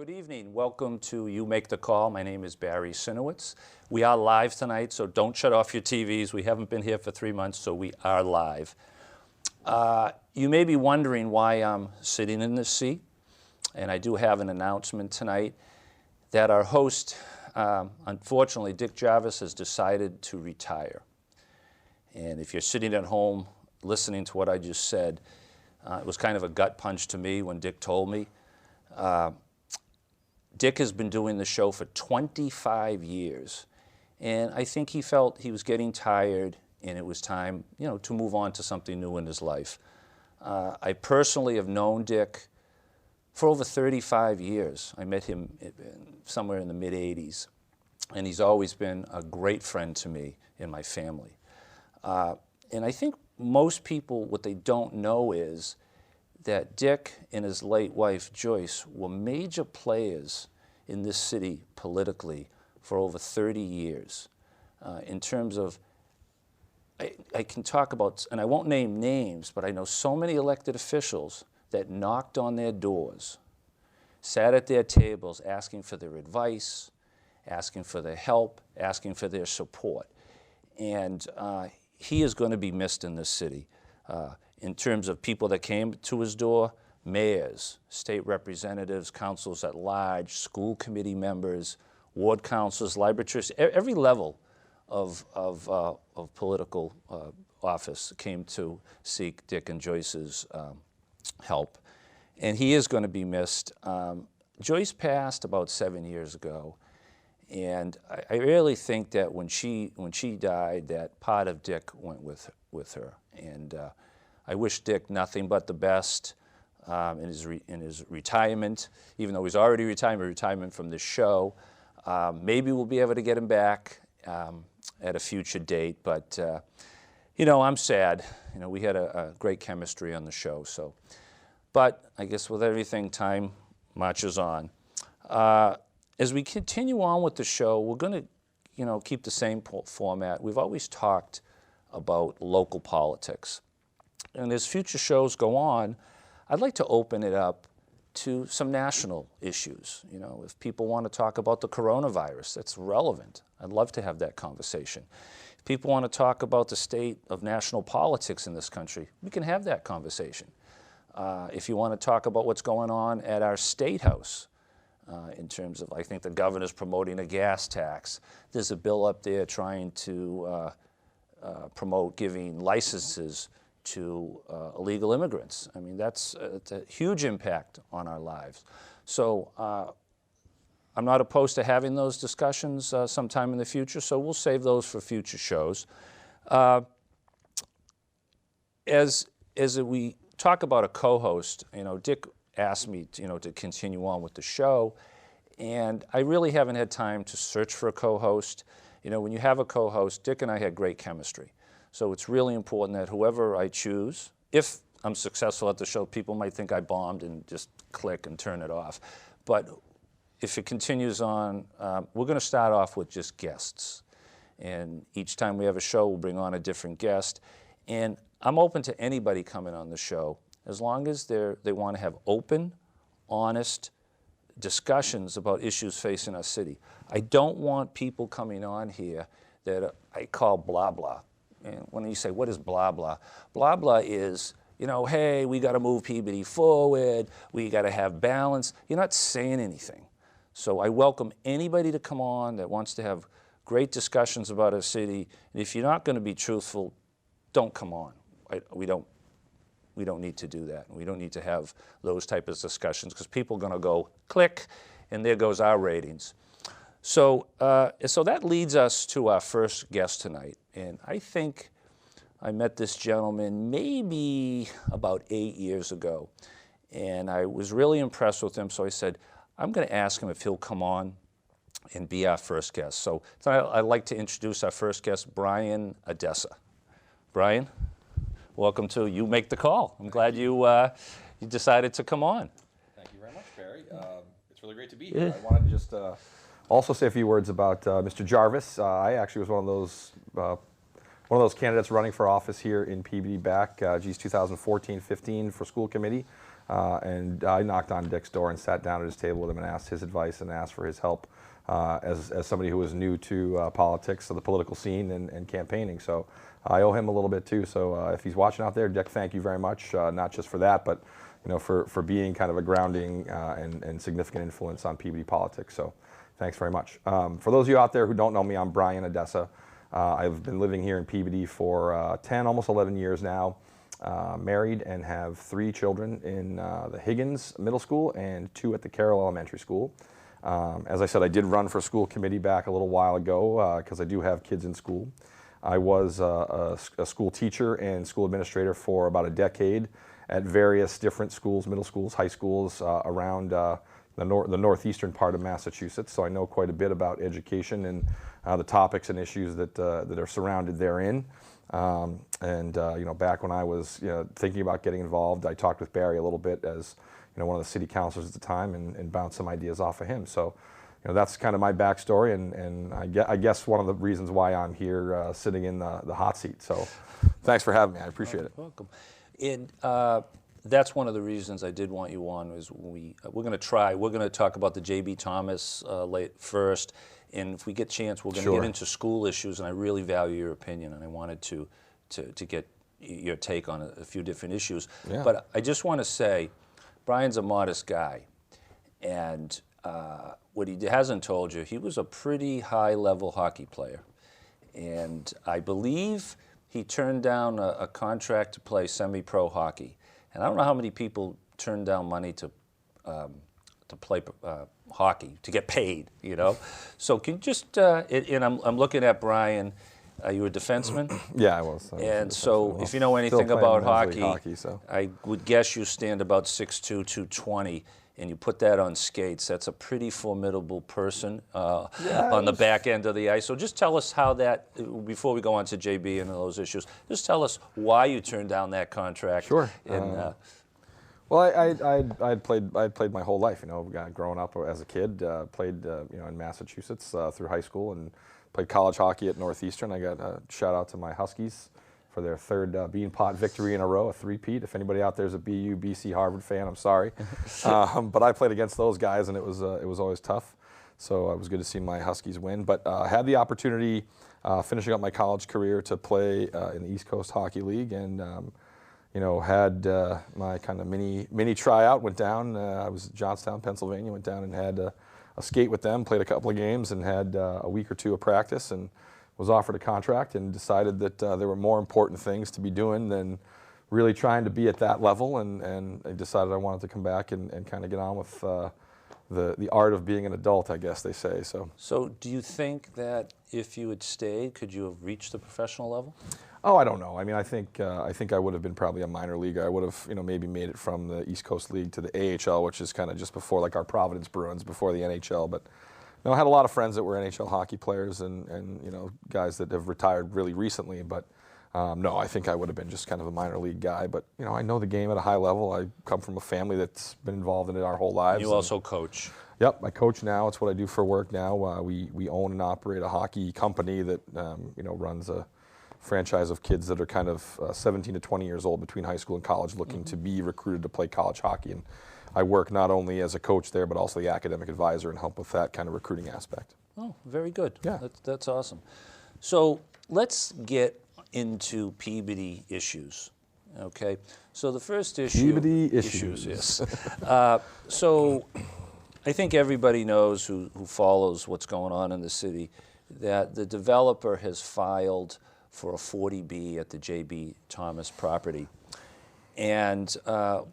Good evening. Welcome to You Make the Call. My name is Barry Sinewitz. We are live tonight, so don't shut off your TVs. We haven't been here for 3 months, so we are live. You may be wondering why I'm sitting in this seat, and I do have an announcement tonight that our host, unfortunately, Dick Jarvis, has decided to retire. And if you're sitting at home listening to what I just said, it was kind of a gut punch to me when Dick told me. Dick has been doing the show for 25 years, and I think he felt he was getting tired and it was time, to move on to something new in his life. I personally have known Dick for over 35 years. I met him somewhere in the mid-'80s, and he's always been a great friend to me and my family. And I think most people, what they don't know is that Dick and his late wife, Joyce, were major players in this city politically for over 30 years. In terms of, I can talk about, and I won't name names, but I know so many elected officials that knocked on their doors, sat at their tables asking for their advice, asking for their help, asking for their support. And he is going to be missed in this city. In terms of people that came to his door, mayors, state representatives, councils at large, school committee members, ward councils, library trustees, every level of political office came to seek Dick and Joyce's help. And he is going to be missed. Joyce passed about 7 years ago, and I really think that when she died, that part of Dick went with her. And I wish Dick nothing but the best in his retirement, even though he's already retirement from this show. Maybe we'll be able to get him back at a future date, but I'm sad. We had a great chemistry on the show. So, but I guess with everything, time marches on. As we continue on with the show, we're going to keep the same format. We've always talked about local politics. And as future shows go on, I'd like to open it up to some national issues. If people want to talk about the coronavirus, that's relevant. I'd love to have that conversation. If people want to talk about the state of national politics in this country, we can have that conversation. If you want to talk about what's going on at our state house, in terms of, I think the governor's promoting a gas tax. There's a bill up there trying to promote giving licenses to illegal immigrants. I mean, it's a huge impact on our lives. So I'm not opposed to having those discussions sometime in the future, so we'll save those for future shows. As we talk about a co-host, Dick asked me to continue on with the show, and I really haven't had time to search for a co-host. When you have a co-host, Dick and I had great chemistry. So it's really important that whoever I choose, if I'm successful at the show, people might think I bombed and just click and turn it off. But if it continues on, we're going to start off with just guests. And each time we have a show, we'll bring on a different guest. And I'm open to anybody coming on the show, as long as they want to have open, honest discussions about issues facing our city. I don't want people coming on here that I call blah, blah. And when you say, what is blah, blah? Blah, blah is, hey, we got to move Peabody forward. We got to have balance. You're not saying anything. So I welcome anybody to come on that wants to have great discussions about our city. And if you're not going to be truthful, don't come on. We don't need to do that. We don't need to have those type of discussions, because people are going to go click, and there goes our ratings. So that leads us to our first guest tonight. And I think I met this gentleman maybe about 8 years ago. And I was really impressed with him, so I said, I'm going to ask him if he'll come on and be our first guest. So tonight I'd like to introduce our first guest, Brian Odessa. Brian, welcome to You Make the Call. I'm glad you decided to come on. Thank you very much, Barry. It's really great to be here. I wanted to just also say a few words about Mr. Jarvis. I actually was one of those one of those candidates running for office here in Peabody back, 2014-15 for school committee. And I knocked on Dick's door and sat down at his table with him and asked his advice and asked for his help as somebody who was new to politics, so the political scene and campaigning. So I owe him a little bit too. So if he's watching out there, Dick, thank you very much, not just for that, but for being kind of a grounding and significant influence on Peabody politics. So thanks very much. For those of you out there who don't know me, I'm Brian Odessa. I've been living here in Peabody for 10, almost 11 years now. Married and have 3 children in the Higgins Middle School and 2 at the Carroll Elementary School. As I said, I did run for school committee back a little while ago because I do have kids in school. I was a school teacher and school administrator for about a decade at various different schools, middle schools, high schools around the northeastern part of Massachusetts. So I know quite a bit about education and the topics and issues that are surrounded therein. Back when I was thinking about getting involved, I talked with Barry a little bit as one of the city councilors at the time and bounced some ideas off of him. So that's kind of my backstory, and I guess one of the reasons why I'm here sitting in the hot seat. So thanks for having me. I appreciate it. Welcome. And that's one of the reasons I did want you on. Is we're going to talk about the J.B. Thomas first. And if we get a chance, we're going to get into school issues, and I really value your opinion, and I wanted to get your take on a few different issues. Yeah. But I just want to say, Brian's a modest guy, and what he hasn't told you, he was a pretty high-level hockey player. And I believe he turned down a contract to play semi-pro hockey. And I don't know how many people turn down money to play hockey, to get paid, So can you just, and I'm looking at Brian, you were a defenseman? Yeah, I was. And so if you know anything about hockey so. I would guess you stand about 6'2", 220, and you put that on skates. That's a pretty formidable person on the back end of the ice. So just tell us how that, before we go on to JB and those issues, just tell us why you turned down that contract. Sure. And, well, I'd played my whole life, growing up as a kid. Played, in Massachusetts through high school and played college hockey at Northeastern. I got a shout out to my Huskies for their 3rd Bean Pot victory in a row, a three-peat. If anybody out there is a BU, BC, Harvard fan, I'm sorry. But I played against those guys, and it was always tough. So it was good to see my Huskies win. But I had the opportunity, finishing up my college career, to play in the East Coast Hockey League, and had my kind of mini tryout, went down. I was at Johnstown, Pennsylvania, went down and had a skate with them, played a couple of games, and had a week or 2 of practice, and was offered a contract and decided that there were more important things to be doing than really trying to be at that level, and I decided I wanted to come back and kind of get on with the art of being an adult, I guess they say. So do you think that if you had stayed, could you have reached the professional level? Oh, I don't know. I mean, I think I would have been probably a minor leaguer. I would have, maybe made it from the East Coast League to the AHL, which is kind of just before, like our Providence Bruins, before the NHL. But I had a lot of friends that were NHL hockey players and guys that have retired really recently. But no, I think I would have been just kind of a minor league guy. But I know the game at a high level. I come from a family that's been involved in it our whole lives. You also coach. Yep, I coach now. It's what I do for work now. We own and operate a hockey company that runs a franchise of kids that are kind of 17 to 20 years old between high school and college, looking to be recruited to play college hockey. And I work not only as a coach there, but also the academic advisor and help with that kind of recruiting aspect. Oh, very good. Yeah. That's awesome. So let's get into Peabody issues. Okay. So the first issue. Peabody issues. Yes. So I think everybody knows who follows what's going on in the city that the developer has filed for a 40B at the J.B. Thomas property. And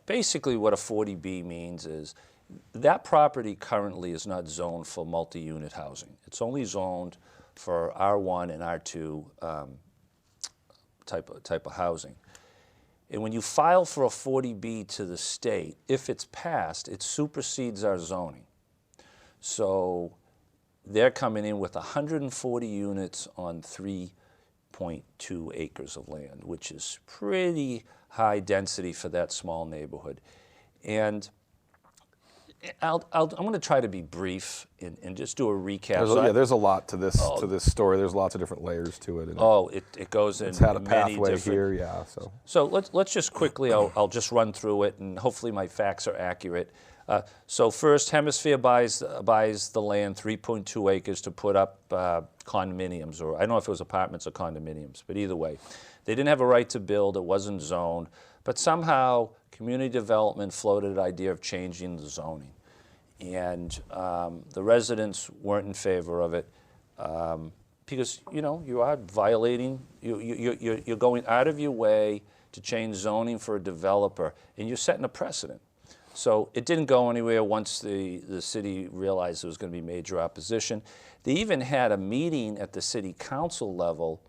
basically what a 40B means is that property currently is not zoned for multi-unit housing. It's only zoned for R1 and R2 type of housing. And when you file for a 40B to the state, if it's passed, it supersedes our zoning. So they're coming in with 140 units on 3.2 acres of land, which is pretty high density for that small neighborhood. And I'm going to try to be brief and just do a recap. There's a lot to this story. There's lots of different layers to it. It goes in it's had a many pathway different. here, yeah. So let's just quickly. I'll just run through it, and hopefully my facts are accurate. So first, Hemisphere buys the land, 3.2 acres, to put up condominiums, or I don't know if it was apartments or condominiums, but either way, they didn't have a right to build. It wasn't zoned, but somehow community development floated the idea of changing the zoning, and the residents weren't in favor of it because you are violating. You're going out of your way to change zoning for a developer, and you're setting a precedent. So it didn't go anywhere once the city realized there was going to be major opposition. They even had a meeting at the city council level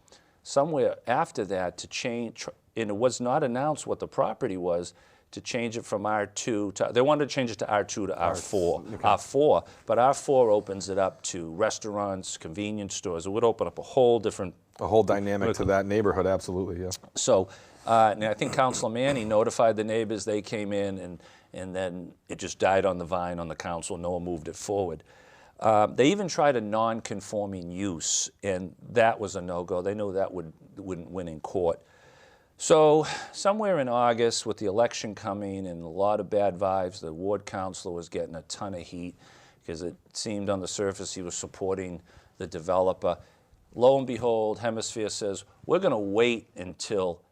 somewhere after that to change, and it was not announced what the property was, to change it from R2 to, they wanted to change it to R2 to R4. Okay. R4, but R4 opens it up to restaurants, convenience stores. It would open up a whole dynamic to that neighborhood, absolutely, yeah. So and I think Councilor Manny notified the neighbors. They came in, and then it just died on the vine on the council. No one moved it forward. They even tried a non-conforming use, and that was a no-go. They knew that wouldn't win in court. So somewhere in August, with the election coming and a lot of bad vibes, the ward councilor was getting a ton of heat because it seemed on the surface he was supporting the developer. Lo and behold, Hemisphere says, we're going to wait until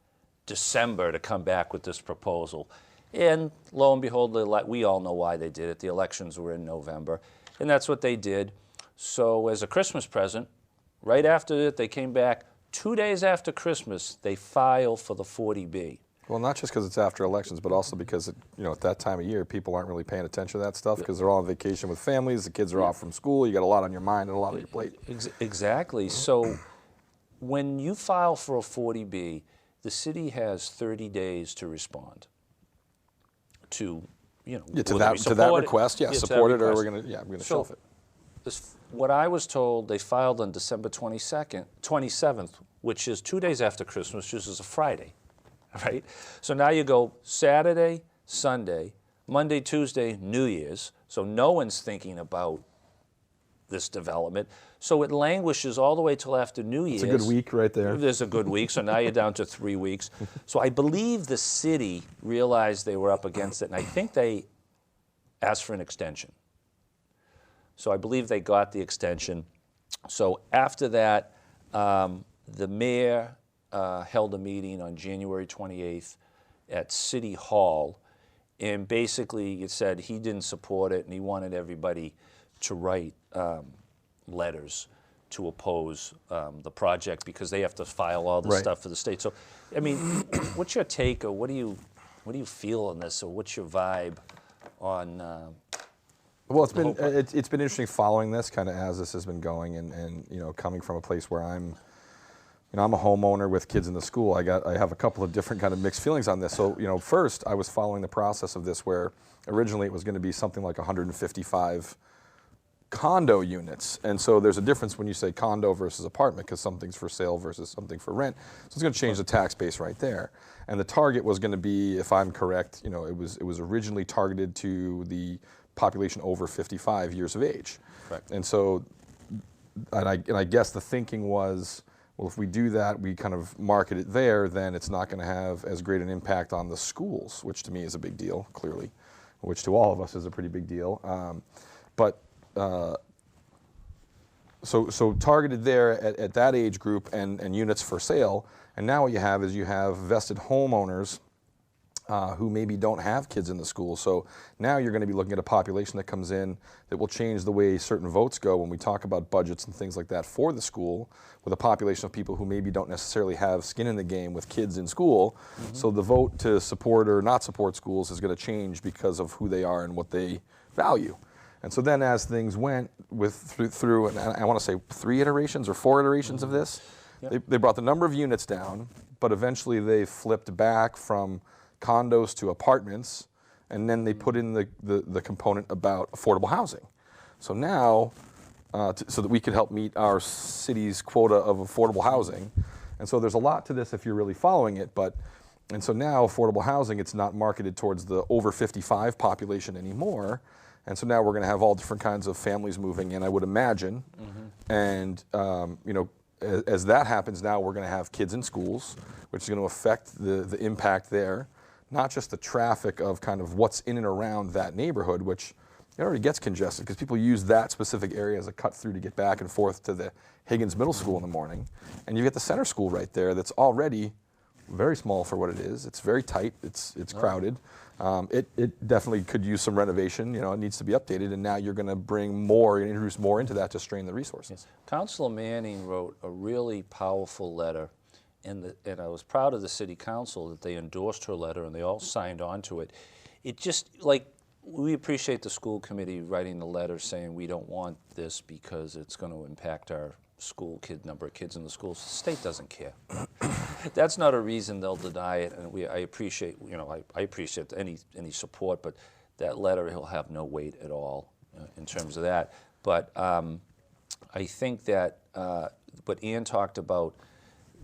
December to come back with this proposal. And lo and behold, we all know why they did it. The elections were in November, and that's what they did. So as a Christmas present, right after it, they came back. 2 days after Christmas, they filed for the 40B. Well, not just because it's after elections, but also because at that time of year, people aren't really paying attention to that stuff because they're all on vacation with families. The kids are off from school. You got a lot on your mind and a lot on your plate. Exactly. So when you file for a 40B, the city has 30 days to respond to that request. Yeah, support it, or we're gonna shelf it. What I was told, they filed on December 27th, which is 2 days after Christmas, which is a Friday, right? So now you go Saturday, Sunday, Monday, Tuesday, New Year's. So no one's thinking about this development. So it languishes all the way till after New Year's. It's a good week right there. There's a good week, so now you're down to 3 weeks. So I believe the city realized they were up against it, and I think they asked for an extension. So I believe they got the extension. So after that, the mayor held a meeting on January 28th at City Hall, and basically it said he didn't support it and he wanted everybody to write letters to oppose the project because they have to file all this stuff for the state. So, I mean, what's your take, or what do you feel on this, or what's your vibe on? Well, it's been interesting following this kind of as this has been going, and coming from a place where I'm a homeowner with kids in the school. I have a couple of different kind of mixed feelings on this. So first I was following the process of this where originally it was going to be something like 155 condo units, and so there's a difference when you say condo versus apartment because something's for sale versus something for rent. So it's going to change the tax base right there. And the target was going to be, if I'm correct, it was originally targeted to the population over 55 years of age. Right. And so, and I guess the thinking was, well, if we do that, we kind of market it there, then it's not going to have as great an impact on the schools, which to me is a big deal, clearly, which to all of us is a pretty big deal. So targeted there at that age group and units for sale. And now what you have is you have vested homeowners who maybe don't have kids in the school. So now you're going to be looking at a population that comes in that will change the way certain votes go when we talk about budgets and things like that for the school, with a population of people who maybe don't necessarily have skin in the game with kids in school. Mm-hmm. So the vote to support or not support schools is going to change because of who they are and what they value. And so then as things went through and I want to say 3 iterations or 4 iterations of this, they brought the number of units down, but eventually they flipped back from condos to apartments, and then they put in the component about affordable housing. So now, so that we could help meet our city's quota of affordable housing. And so there's a lot to this if you're really following it, and so now affordable housing, it's not marketed towards the over 55 population anymore. And so now we're going to have all different kinds of families moving in, I would imagine. And you know, as that happens now, we're going to have kids in schools, which is going to affect the impact there. Not just the traffic of kind of what's in and around that neighborhood, which it already gets congested because people use that specific area as a cut through to get back and forth to the Higgins Middle School in the morning. And you get the center school right there that's already very small for what it is. It's very tight, it's crowded. It definitely could use some renovation, you know, it needs to be updated, and now you're going to bring more, and introduce more into that to strain the resources. Yes. Councilor Manning wrote a really powerful letter, and I was proud of the city council that they endorsed her letter and they all signed on to it. It just, like, we appreciate the school committee writing the letter saying we don't want this because it's going to impact our number of kids in the schools. The state doesn't care. That's not a reason they'll deny it, and I appreciate, you know, I appreciate any support, but that letter will have no weight at all in terms of that. But I think that what Ann talked about,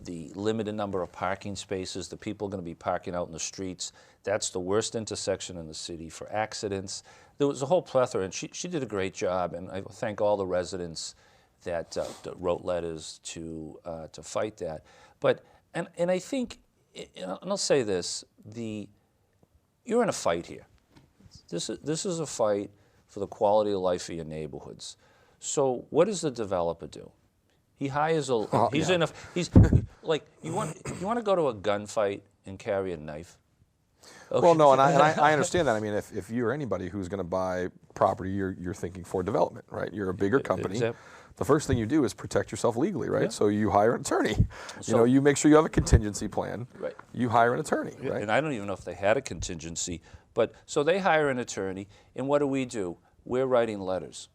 the limited number of parking spaces, the people are going to be parking out in the streets. That's the worst intersection in the city for accidents. There was a whole plethora, and she did a great job, and I thank all the residents that wrote letters to fight that. But and I think, and I'll say this: you're in a fight here. This is a fight for the quality of life of your neighborhoods. So what does the developer do? He hires he's like, you want to go to a gunfight and carry a knife? Okay. Well, no, and I understand that. I mean, if you're anybody who's going to buy property, you're thinking for development, right? You're a bigger company. Exactly. The first thing you do is protect yourself legally, right? Yeah. So you hire an attorney. You know, you make sure you have a contingency plan. Right. You hire an attorney, yeah, right? And I don't even know if they had a contingency, but so they hire an attorney, and what do? We're writing letters.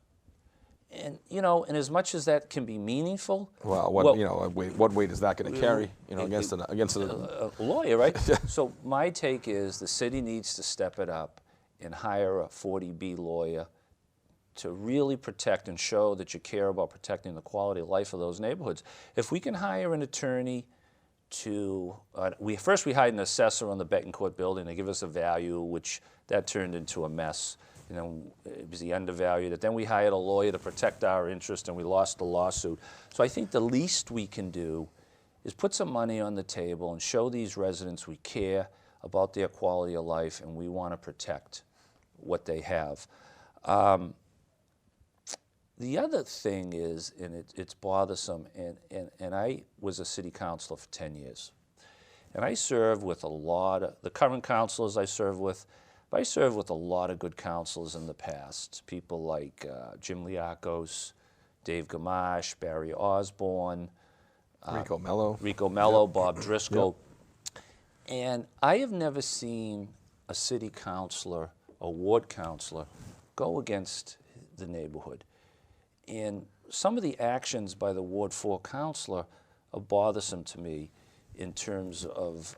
And you know, and as much as that can be meaningful, well, what weight is that going to carry? You know, against a lawyer, right? So my take is the city needs to step it up and hire a 40B lawyer to really protect and show that you care about protecting the quality of life of those neighborhoods. If we can hire an attorney to, we hired an assessor on the Betancourt building. They give us a value, which that turned into a mess. You know, it was undervalued it. Then we hired a lawyer to protect our interest, and we lost the lawsuit. So I think the least we can do is put some money on the table and show these residents we care about their quality of life and we want to protect what they have. The other thing is, and it's bothersome, and I was a city councilor for 10 years. And I served with a lot of, the current councilors I serve with, but I served with a lot of good councilors in the past. People like Jim Liakos, Dave Gamache, Barry Osborne, Rico Mello, yep. Bob Driscoll. Yep. And I have never seen a city councilor, a ward councilor, go against the neighborhood. And some of the actions by the Ward 4 councilor are bothersome to me in terms of,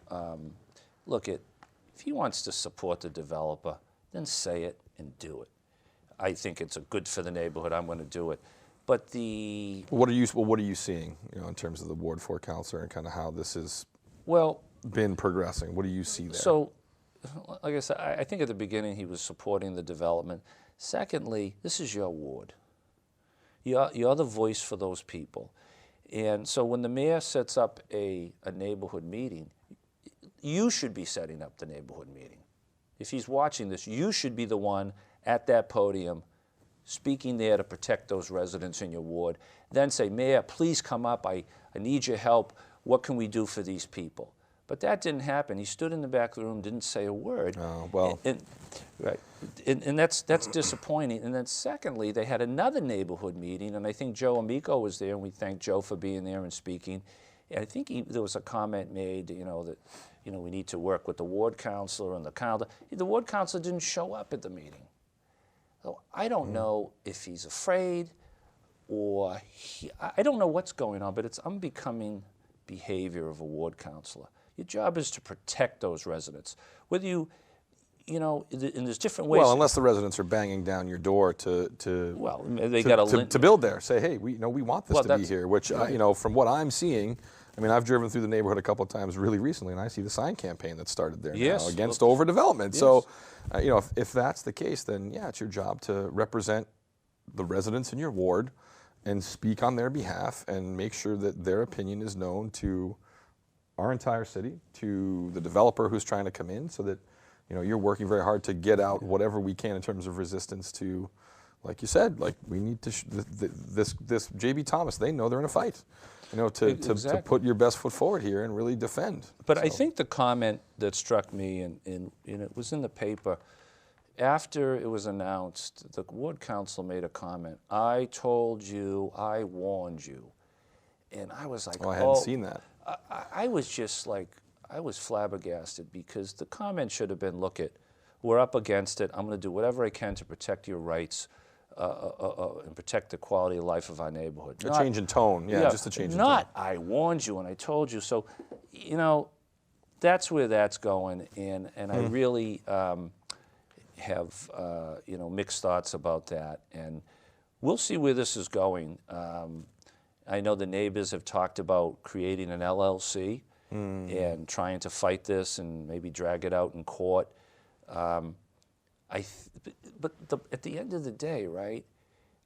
if he wants to support the developer, then say it and do it. I think it's good for the neighborhood. I'm going to do it. But what are you seeing, you know, in terms of the Ward 4 councilor and kind of how this has been progressing? What do you see there? So, like I said, I think at the beginning he was supporting the development. Secondly, this is your ward. You're the voice for those people. And so when the mayor sets up a neighborhood meeting, you should be setting up the neighborhood meeting. If he's watching this, you should be the one at that podium speaking there to protect those residents in your ward. Then say, Mayor, please come up. I need your help. What can we do for these people? But that didn't happen. He stood in the back of the room, didn't say a word. Oh, well. And that's disappointing. And then secondly, they had another neighborhood meeting, and I think Joe Amico was there, and we thank Joe for being there and speaking. And I think there was a comment made, you know, that, you know, we need to work with the ward councilor and the councilor. The ward councilor didn't show up at the meeting. So I don't know if he's afraid or I don't know what's going on, but it's unbecoming behavior of a ward councilor. Your job is to protect those residents. Whether you know, and there's different ways. Well, unless the residents are banging down your door to build there. Say, hey, we want this to be here. Which right. You know, from what I'm seeing, I mean, I've driven through the neighborhood a couple of times really recently, and I see the sign campaign that started there Yes. now against overdevelopment. Yes. So, you know, if that's the case, then yeah, it's your job to represent the residents in your ward and speak on their behalf and make sure that their opinion is known to our entire city, to the developer who's trying to come in, so that, you know, you're working very hard to get out whatever we can in terms of resistance to, like you said, like we need to, this JB Thomas, they know they're in a fight, you know, to put your best foot forward here and really defend. But I think the comment that struck me, and it was in the paper, after it was announced, the ward council made a comment, "I told you, I warned you." And I was like, oh, I hadn't seen that. I was just like, I was flabbergasted, because the comment should have been, look, we're up against it. I'm going to do whatever I can to protect your rights and protect the quality of life of our neighborhood. A change in tone, yeah, just a change in tone. Not, I warned you and I told you. So, you know, that's where that's going, and I really have, you know, mixed thoughts about that. And we'll see where this is going. I know the neighbors have talked about creating an LLC and trying to fight this and maybe drag it out in court. But at the end of the day, right,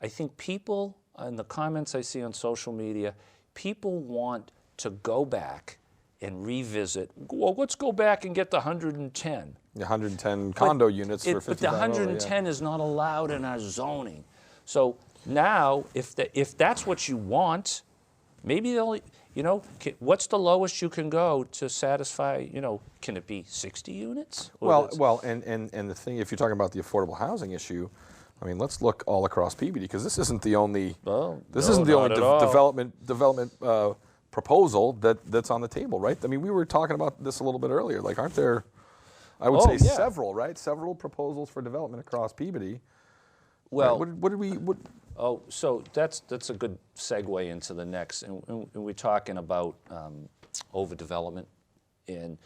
I think people, in the comments I see on social media, people want to go back and revisit, well, let's go back and get the 110. 110 condo units for 50,000. But the 110 is not allowed in our zoning. So now, if that's what you want, maybe they'll, you know, what's the lowest you can go to satisfy, you know, can it be 60 units? Well, and the thing, if you're talking about the affordable housing issue, I mean, let's look all across PBD, because this isn't the only development proposal that's on the table, right? I mean, we were talking about this a little bit earlier. Like, aren't there, I would say several, right? Several proposals for development across PBD. Well, what oh, so that's a good segue into the next, and we're talking about overdevelopment and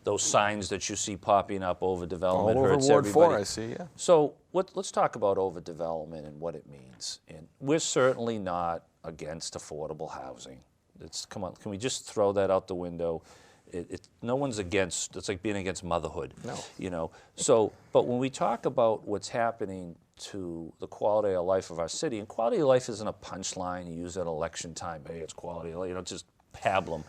those signs that you see popping up, overdevelopment all over hurts Ward everybody. 4, I see, yeah. So let's talk about overdevelopment and what it means. And we're certainly not against affordable housing. Come on, can we just throw that out the window? No one's against, it's like being against motherhood. No. You know, so, but when we talk about what's happening to the quality of life of our city, and quality of life isn't a punchline you use at election time, hey, it's quality of life, you know, just pablum.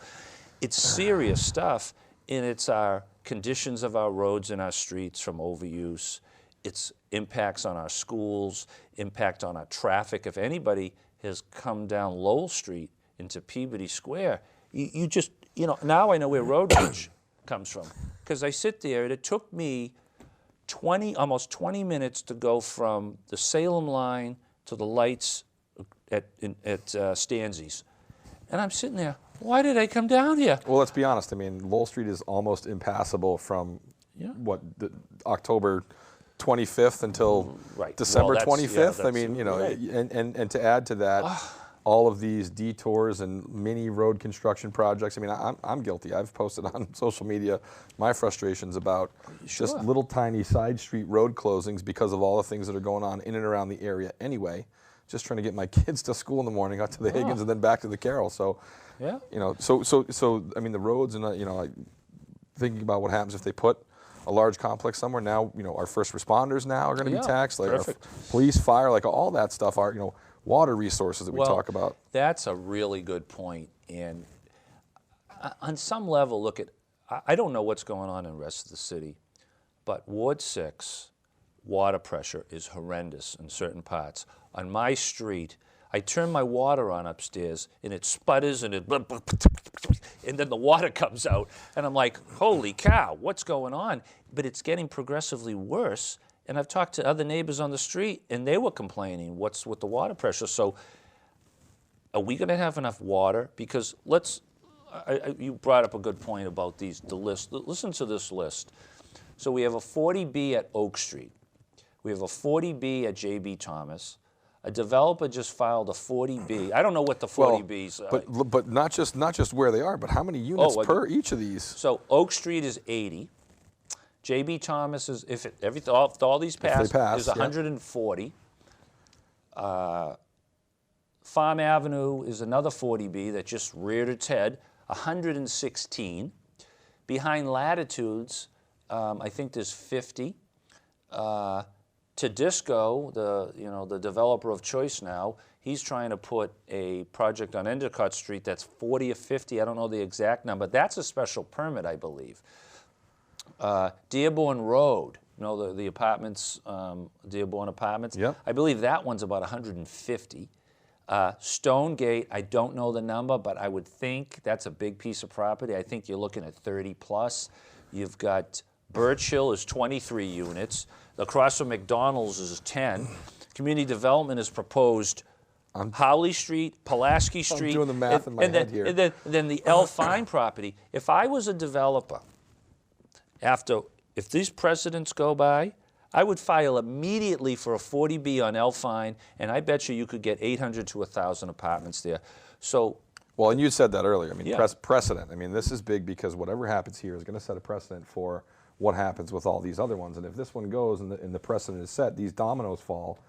It's serious stuff, and it's our conditions of our roads and our streets from overuse. It's impacts on our schools, impact on our traffic. If anybody has come down Lowell Street into Peabody Square, you just, you know, now I know where road rage comes from, because I sit there and it took me almost 20 minutes to go from the Salem line to the lights at Stanzi's. And I'm sitting there, why did I come down here? Well, let's be honest. I mean, Lowell Street is almost impassable from October 25th until December 25th. I mean, you know, and to add to that, all of these detours and mini road construction projects. I mean, I'm guilty. I've posted on social media my frustrations about just little tiny side street road closings because of all the things that are going on in and around the area anyway. Just trying to get my kids to school in the morning, out to the Higgins, and then back to the Carroll. So, you know, so I mean, the roads and you know, like, thinking about what happens if they put a large complex somewhere. Now, you know, our first responders now are going to be taxed, like our police, fire, like all that stuff. Are, you know, water resources that we talk about. That's a really good point. And on some level, look at, I don't know what's going on in the rest of the city, but Ward 6 water pressure is horrendous in certain parts. On my street, I turn my water on upstairs and it sputters and and then the water comes out and I'm like, holy cow, what's going on? But it's getting progressively worse. And I've talked to other neighbors on the street, and they were complaining, what's with the water pressure? So are we going to have enough water? Because you brought up a good point about the list. Listen to this list. So we have a 40B at Oak Street. We have a 40B at JB Thomas. A developer just filed a 40B. I don't know what the 40Bs are. But not just where they are, but how many units per each of these? So Oak Street is 80. JB Thomas is, if all these pass, is 140. Farm Avenue is another 40B that just reared its head, 116. Behind Latitudes, I think there's 50. Tedisco, the developer of choice now, he's trying to put a project on Endicott Street that's 40 or 50. I don't know the exact number. That's a special permit, I believe. Dearborn Road, the apartments, Dearborn Apartments. Yep. I believe that one's about 150. Stonegate, I don't know the number, but I would think that's a big piece of property. I think you're looking at 30 plus. You've got Birch Hill is 23 units. Across from McDonald's is 10. Community development has proposed Howley Street, Pulaski Street. I'm doing the math in my head here. And then the L. Fine property. If I was a developer, if these precedents go by, I would file immediately for a 40B on L. Fine, and I bet you could get 800 to 1,000 apartments there. So, well, and you said that earlier. I mean, yeah. Precedent. I mean, this is big because whatever happens here is going to set a precedent for what happens with all these other ones. And if this one goes and the precedent is set, these dominoes fall,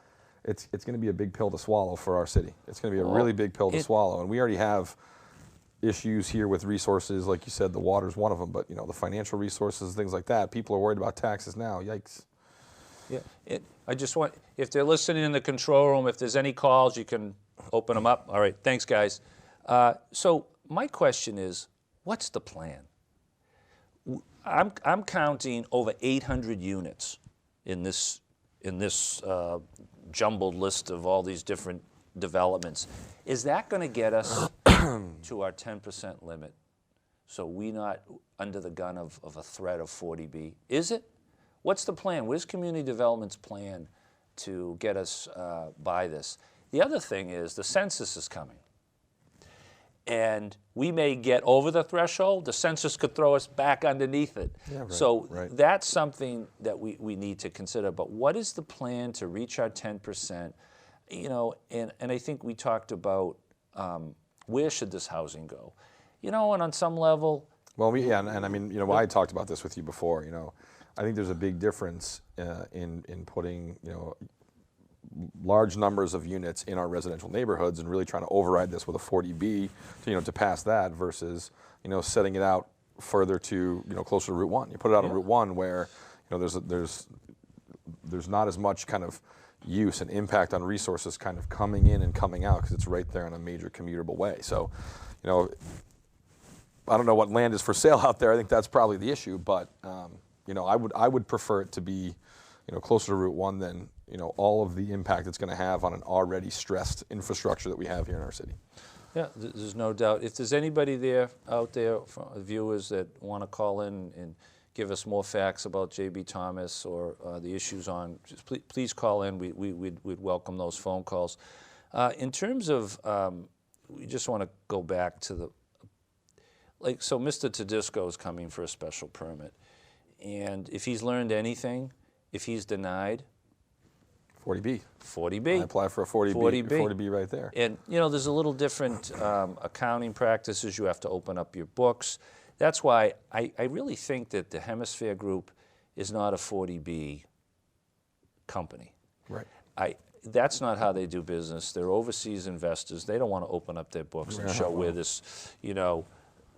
it's going to be a big pill to swallow for our city. It's going to be a really big pill to swallow. And we already have issues here with resources, like you said, the water's one of them, but the financial resources, things like that. People are worried about taxes now. Yikes. Yeah, I just want, if they're listening in the control room, if there's any calls, you can open them up. All right, thanks, guys. So my question is, what's the plan? I'm counting over 800 units in this jumbled list of all these different developments. Is that going to get us to our 10% limit? So we're not under the gun of a threat of 40B. Is it? What's the plan? Where's community development's plan to get us by this? The other thing is the census is coming. And we may get over the threshold. The census could throw us back underneath it. Yeah, right, so right. That's something that we need to consider. But what is the plan to reach our 10%? And I think we talked about where should this housing go? And on some level. Well, and I mean, I talked about this with you before. I think there's a big difference in putting, large numbers of units in our residential neighborhoods and really trying to override this with a 40B, to pass that versus, setting it out further to, closer to Route 1. You put it out on Route 1 where, there's not as much kind of use and impact on resources kind of coming in and coming out because it's right there in a major commutable way. So, I don't know what land is for sale out there. I think that's probably the issue, but I would prefer it to be, closer to Route 1 than, all of the impact it's going to have on an already stressed infrastructure that we have here in our city. Yeah, there's no doubt. If there's anybody out there, viewers that want to call in and give us more facts about J.B. Thomas or the issues on, just please call in. We'd welcome those phone calls. In terms of, we just want to go back to so Mr. Tedisco is coming for a special permit. And if he's learned anything, if he's denied, 40B. 40B. I apply for a 40B. 40B right there. And there's a little different accounting practices. You have to open up your books. That's why I really think that the Hemisphere Group is not a 40B company. Right. That's not how they do business. They're overseas investors. They don't want to open up their books and show where this,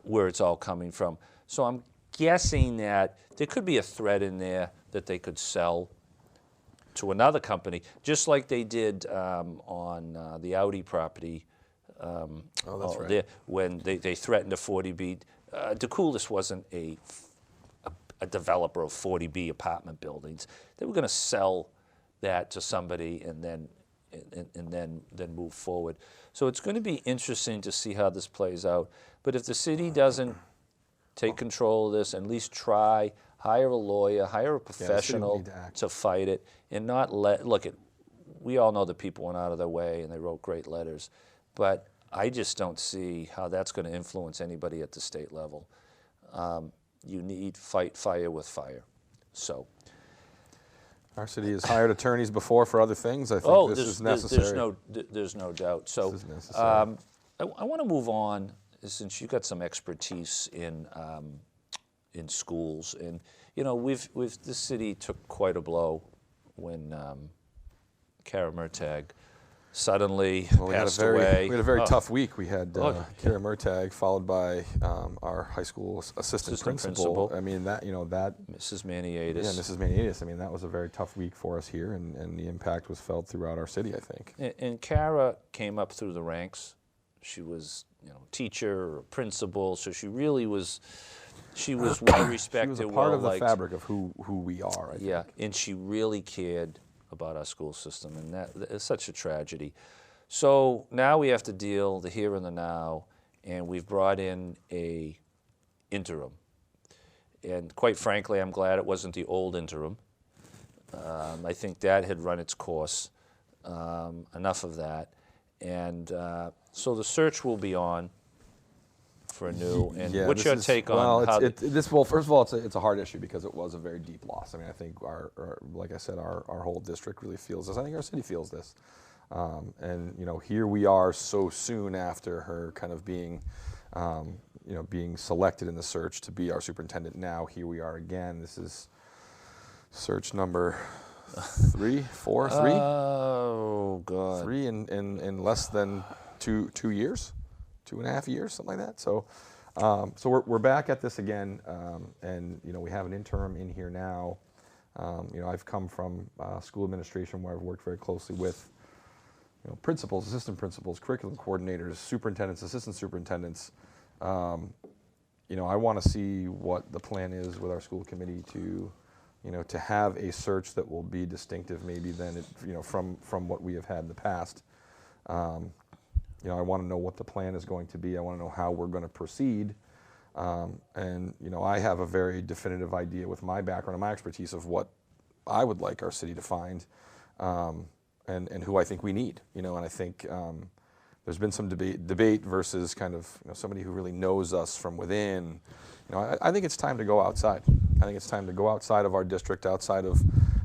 where it's all coming from. So I'm guessing that there could be a thread in there that they could sell to another company, just like they did on the Audi property. That's right. There, when they threatened a 40B. DeCoulis wasn't a developer of 40B apartment buildings. They were going to sell that to somebody and then move forward. So it's going to be interesting to see how this plays out. But if the city doesn't take control of this and at least try, hire a lawyer, hire a professional to fight it, and not we all know the people went out of their way and they wrote great letters, but I just don't see how that's going to influence anybody at the state level. You need fight fire with fire. So our city has hired attorneys before for other things. I think this is necessary. There's no doubt. So this is necessary. I want to move on, since you've got some expertise in schools, and this city took quite a blow when Kara Murtagh suddenly passed We away. had a very tough week. We had Oh, Kara Murtag, followed by our high school assistant principal. I mean, that Mrs. Maniatis. Yeah, Mrs. Maniatis. I mean, that was a very tough week for us here, and the impact was felt throughout our city, I think. And Kara came up through the ranks. She was, teacher or principal, so she really was. She was well respected. She was a part of the fabric of who we are, I think. Yeah, and she really cared about our school system, and that is such a tragedy. So now we have to deal the here and the now, and we've brought in a interim. And quite frankly, I'm glad it wasn't the old interim. I think that had run its course. Enough of that. And so the search will be on for a new. And what's your take on how? Well, first of all, it's a hard issue because it was a very deep loss. I mean, I think like I said, our whole district really feels this. I think our city feels this. And here we are so soon after her kind of being, being selected in the search to be our superintendent. Now here we are again. This is search number 3, 4, 3. Oh God. 3 in less than 2 years. 2.5 years, something like that. So, we're back at this again, and we have an interim in here now. I've come from school administration where I've worked very closely with principals, assistant principals, curriculum coordinators, superintendents, assistant superintendents. I want to see what the plan is with our school committee to have a search that will be distinctive, maybe than from what we have had in the past. I want to know what the plan is going to be. I want to know how we're going to proceed. And I have a very definitive idea with my background and my expertise of what I would like our city to find, and who I think we need. And I think there's been some debate versus kind of somebody who really knows us from within. I think it's time to go outside. I think it's time to go outside of our district, outside of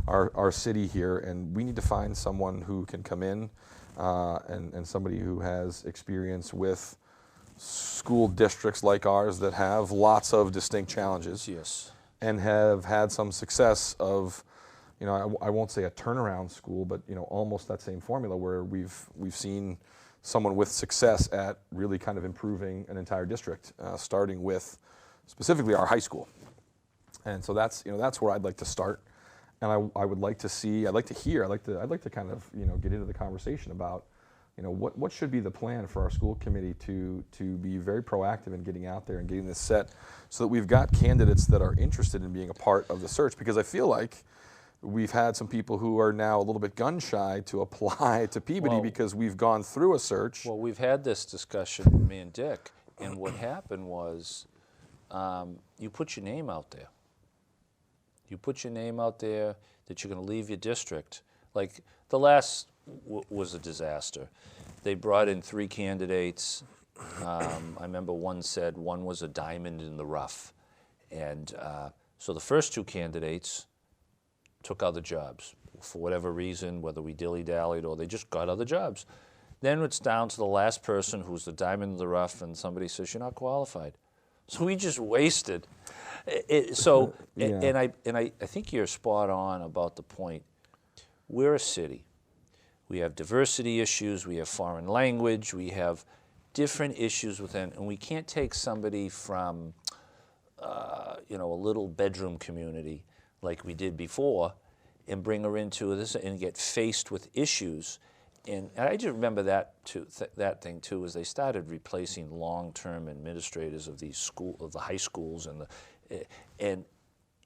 our city here, and we need to find someone who can come in. And somebody who has experience with school districts like ours that have lots of distinct challenges. Yes. And have had some success of, I won't say a turnaround school, but almost that same formula where we've seen someone with success at really kind of improving an entire district, starting with specifically our high school. And so that's where I'd like to start. And I would like to see, I'd like to hear, I'd like to kind of get into the conversation about what should be the plan for our school committee to be very proactive in getting out there and getting this set, so that we've got candidates that are interested in being a part of the search. Because I feel like we've had some people who are now a little bit gun shy to apply to Peabody because we've gone through a search. Well, we've had this discussion, me and Dick, and what happened was you put your name out there. You put your name out there that you're going to leave your district. Like the last was a disaster. They brought in 3 candidates. I remember one said one was a diamond in the rough. And so the first 2 candidates took other jobs for whatever reason, whether we dilly-dallied or they just got other jobs. Then it's down to the last person who's the diamond in the rough, and somebody says, you're not qualified. So we just wasted. And I think you're spot on about the point. We're a city. We have diversity issues. We have foreign language. We have different issues within, and we can't take somebody from, a little bedroom community like we did before, and bring her into this and get faced with issues. And I just remember that thing too, is they started replacing long-term administrators of the high schools, and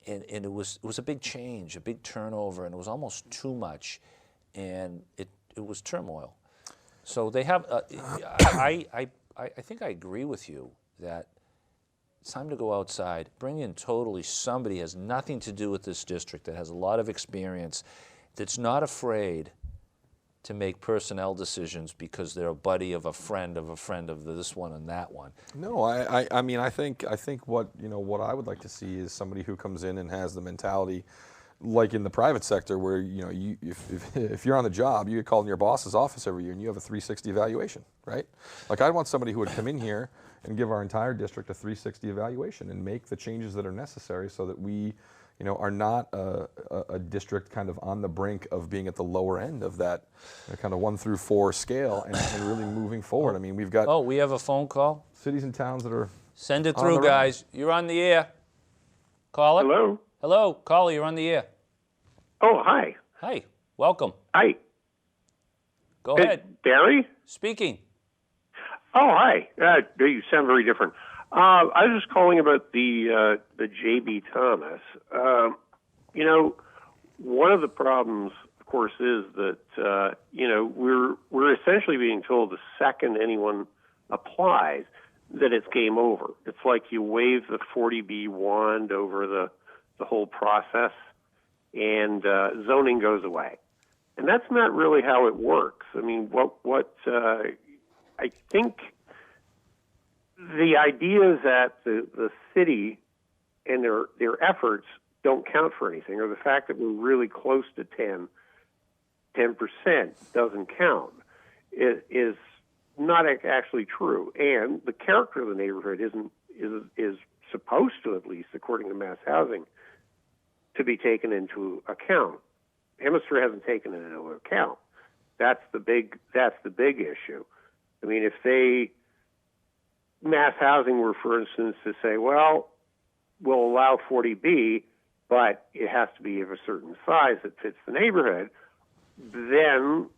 it was a big change, a big turnover, and it was almost too much, and it was turmoil. So they have. I think I agree with you that it's time to go outside, bring in totally somebody who has nothing to do with this district, that has a lot of experience, that's not afraid to make personnel decisions because they're a buddy of a friend of this one and that one. No, I mean, I think what I would like to see is somebody who comes in and has the mentality, like in the private sector, where if you're on the job, you get called in your boss's office every year and you have a 360 evaluation, right? Like, I want somebody who would come in here and give our entire district a 360 evaluation and make the changes that are necessary so that we are not a district kind of on the brink of being at the lower end of that kind of 1 through 4 scale and really moving forward. I mean, we've got Oh, we have a phone call? cities and towns that are Send it on through, the rise. guys. You're on the air. Caller? Hello? Hello, caller, you're on the air. Oh, hi. Hi, welcome. Hi. Go ahead. Barry? Speaking. Oh, hi. You sound very different. I was just calling about the J.B. Thomas. You know, one of the problems, of course, is that, you know, we're essentially being told the second anyone applies that it's game over. It's like you wave the 40B wand over the whole process and zoning goes away. And that's not really how it works. I mean, I think the idea is that the city and their efforts don't count for anything, or the fact that we're really close to 10% doesn't count, is not actually true. And the character of the neighborhood is supposed to, at least according to mass housing, to be taken into account. Hemisphere hasn't taken it into account. That's the big issue. I mean, if mass housing were, for instance, to say, well, we'll allow 40B, but it has to be of a certain size that fits the neighborhood, then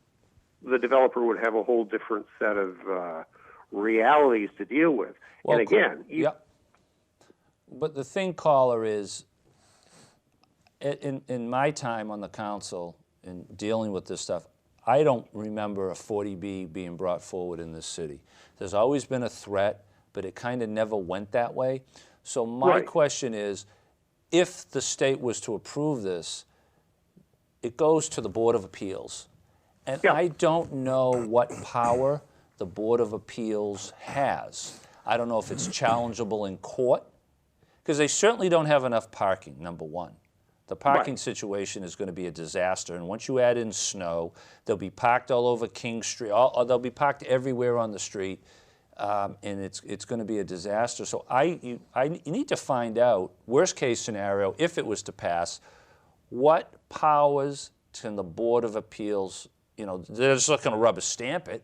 the developer would have a whole different set of realities to deal with. Well, and again, but the thing, caller, is in my time on the council in dealing with this stuff, I don't remember a 40B being brought forward in this city. There's always been a threat, but it kind of never went that way. So my question is, if the state was to approve this, it goes to the Board of Appeals. And I don't know what power the Board of Appeals has. I don't know if it's challengeable in court, because they certainly don't have enough parking, number one. The parking situation is going to be a disaster, and once you add in snow, they'll be parked all over King Street, they'll be parked everywhere on the street, and it's going to be a disaster. So you need to find out, worst case scenario, if it was to pass, what powers can the Board of Appeals, you know, they're just not going to rubber stamp it.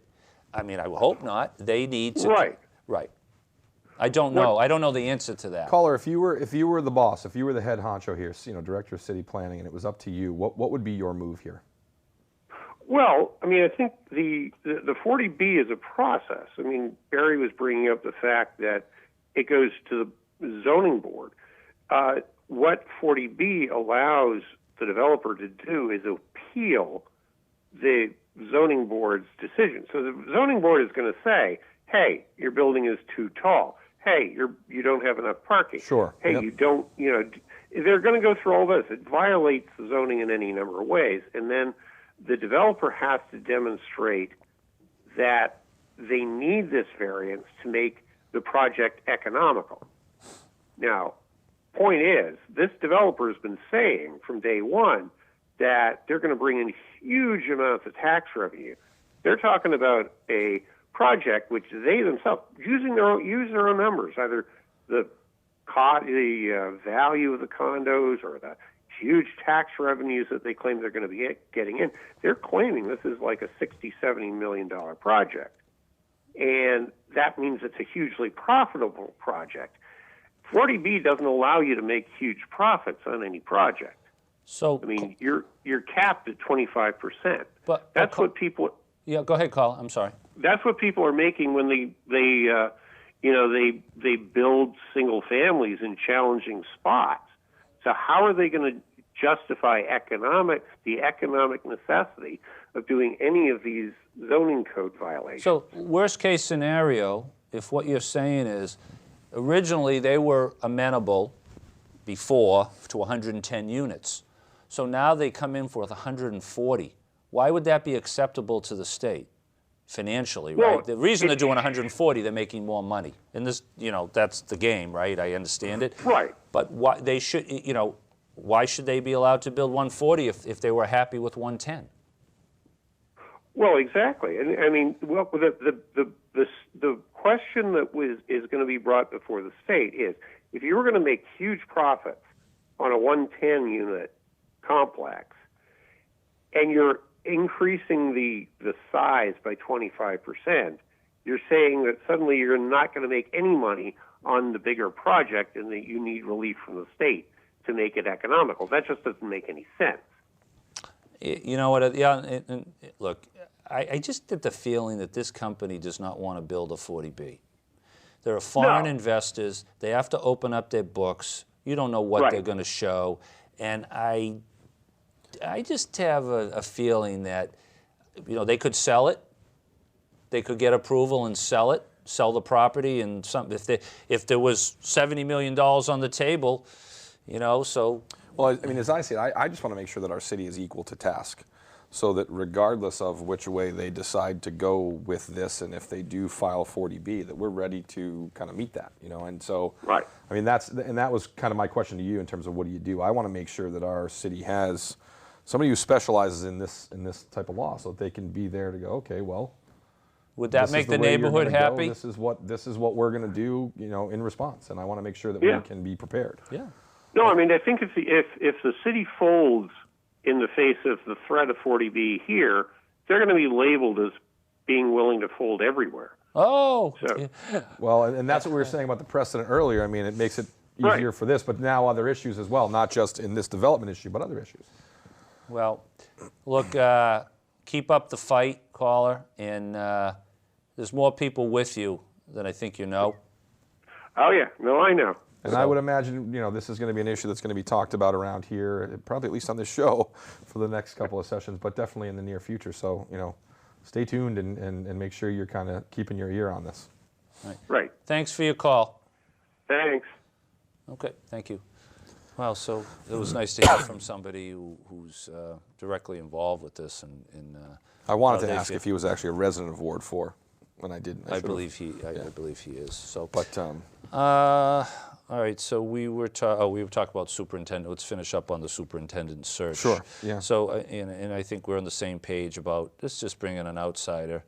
I mean, I hope not. They need to. Right. I don't know. I don't know the answer to that. Caller, if you were the boss, if you were the head honcho here, you know, director of city planning, and it was up to you, what would be your move here? Well, I mean, I think the 40B is a process. I mean, Barry was bringing up the fact that it goes to the zoning board. What 40B allows the developer to do is appeal the zoning board's decision. So the zoning board is going to say, hey, your building is too tall. Hey, you don't have enough parking. Sure. Hey, you don't, you know, they're going to go through all this. It violates the zoning in any number of ways. And then the developer has to demonstrate that they need this variance to make the project economical. Now, point is, this developer has been saying from day one that they're going to bring in huge amounts of tax revenue. They're talking about a project which they themselves use their own numbers, either the value of the condos or the huge tax revenues that they claim they're going to be getting in. They're claiming this is like a $60-70 million project, and that means it's a hugely profitable project. 40B doesn't allow you to make huge profits on any project. So I mean, you're capped at 25%. But that's what people. Yeah, go ahead, Carl. I'm sorry. That's what people are making when they build single families in challenging spots. So how are they going to justify the economic necessity of doing any of these zoning code violations? So worst case scenario, if what you're saying is, originally they were amenable before to 110 units. So now they come in for 140. Why would that be acceptable to the state financially, right? Well, the reason they're doing 140, they're making more money. And this, you know, that's the game, right? I understand it. Right. But why they should, you know, why should they be allowed to build 140 if they were happy with 110? Well, exactly. And I mean, well, the question that is going to be brought before the state is, if you were going to make huge profits on a 110 unit complex, and you're increasing the size by 25%, you're saying that suddenly you're not going to make any money on the bigger project and that you need relief from the state to make it economical. That just doesn't make any sense. You know what? Yeah, look, I just get the feeling that this company does not want to build a 40B. There are foreign investors. They have to open up their books. You don't know what they're going to show. And I just have a feeling that, they could sell it. They could get approval and sell it, sell the property, and if there was $70 million on the table, so. Well, I mean, as I see it, I just want to make sure that our city is equal to task, so that regardless of which way they decide to go with this, and if they do file 40B, that we're ready to kind of meet that, and so. Right. I mean, that was kind of my question to you in terms of what do you do? I want to make sure that our city has somebody who specializes in this type of law, so that they can be there to go, okay, well. Would that make the neighborhood happy? This is what we're going to do, in response, and I want to make sure that we can be prepared. Yeah. No, I mean, I think if the city folds in the face of the threat of 40B here, they're going to be labeled as being willing to fold everywhere. Oh. So, well, and that's what we were saying about the precedent earlier. I mean, it makes it easier for this, but now other issues as well, not just in this development issue, but other issues. Well, look, keep up the fight, caller, and there's more people with you than I think you know. Oh, yeah. No, I know. And I would imagine, this is going to be an issue that's going to be talked about around here, probably at least on this show for the next couple of sessions, but definitely in the near future. So, stay tuned and make sure you're kind of keeping your ear on this. Right. Thanks for your call. Thanks. Okay, thank you. Well, so it was nice to hear from somebody who's directly involved with this. And I wanted to ask if he was actually a resident of Ward 4, when I didn't. I believe he is. So, but all right, so we were talking about superintendent. Let's finish up on the superintendent search. Sure. Yeah. So, and I think we're on the same page about let's just bring in an outsider,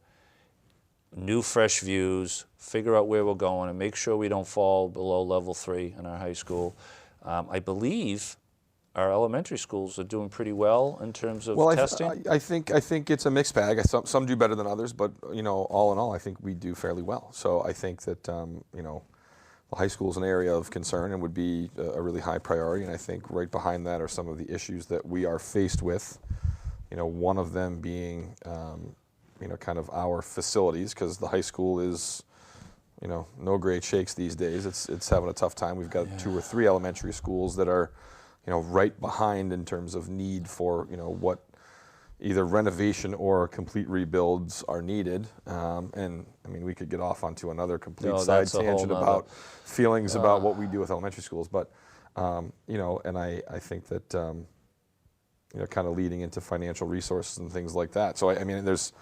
new, fresh views, figure out where we're going, and make sure we don't fall below level 3 in our high school. I believe our elementary schools are doing pretty well in terms of testing. I think it's a mixed bag. Some do better than others, but all in all, I think we do fairly well. So I think that the high school is an area of concern and would be a really high priority. And I think right behind that are some of the issues that we are faced with. One of them being, kind of our facilities, because the high school is, no great shakes these days. It's having a tough time. We've got 2 or 3 elementary schools that are, right behind in terms of need for, what either renovation or complete rebuilds are needed. And I mean, we could get off onto another complete side tangent about feelings about what we do with elementary schools. But, and I think that, kind of leading into financial resources and things like that. So, I mean, there's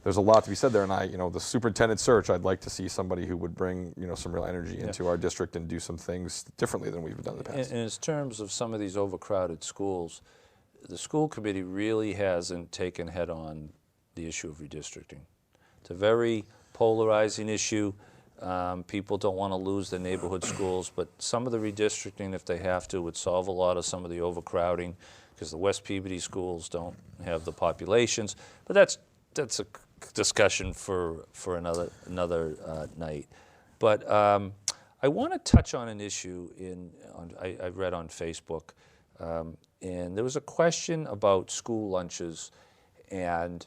a lot to be said there. And the superintendent search, I'd like to see somebody who would bring, some real energy into our district and do some things differently than we've done in the past. In terms of some of these overcrowded schools, the school committee really hasn't taken head on the issue of redistricting. It's a very polarizing issue. People don't want to lose their neighborhood schools, but some of the redistricting, if they have to, would solve a lot of some of the overcrowding, because the West Peabody schools don't have the populations. But that's a discussion for another night. But I want to touch on an issue I read on Facebook. And there was a question about school lunches, and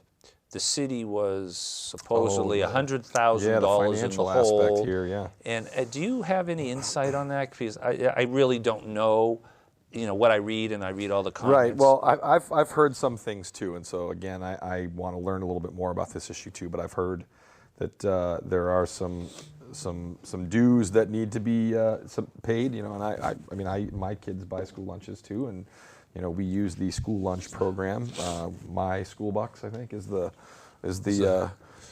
the city was supposedly $100,000 in the hole. Aspect here, And do you have any insight on that? Because I really don't know, what I read, and I read all the comments. Right. Well, I've heard some things too, and so again, I want to learn a little bit more about this issue too. But I've heard that there are some dues that need to be paid. And I mean, my kids buy school lunches too, and we use the school lunch program. My School Bucks, I think, is the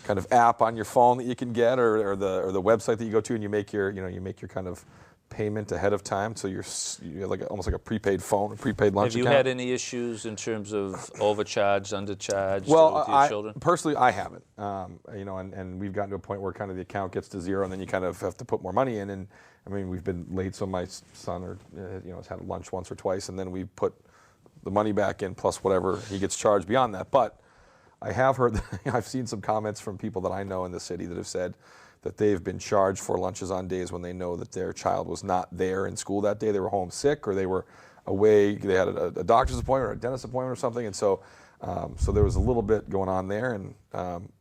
kind of app on your phone that you can get, or the website that you go to, and you make your kind of payment ahead of time, so you're like almost like a prepaid phone, a prepaid lunch account. Have you had any issues in terms of overcharged, undercharged with your children? Personally, I haven't. And we've gotten to a point where kind of the account gets to zero, and then you kind of have to put more money in. And I mean, we've been late, so my son has had lunch once or twice, and then we put the money back in plus whatever he gets charged beyond that. But I have heard, I've seen some comments from people that I know in the city that have said that they've been charged for lunches on days when they know that their child was not there in school that day. They were home sick or they were away. They had a doctor's appointment or a dentist appointment or something. And so so there was a little bit going on there. And,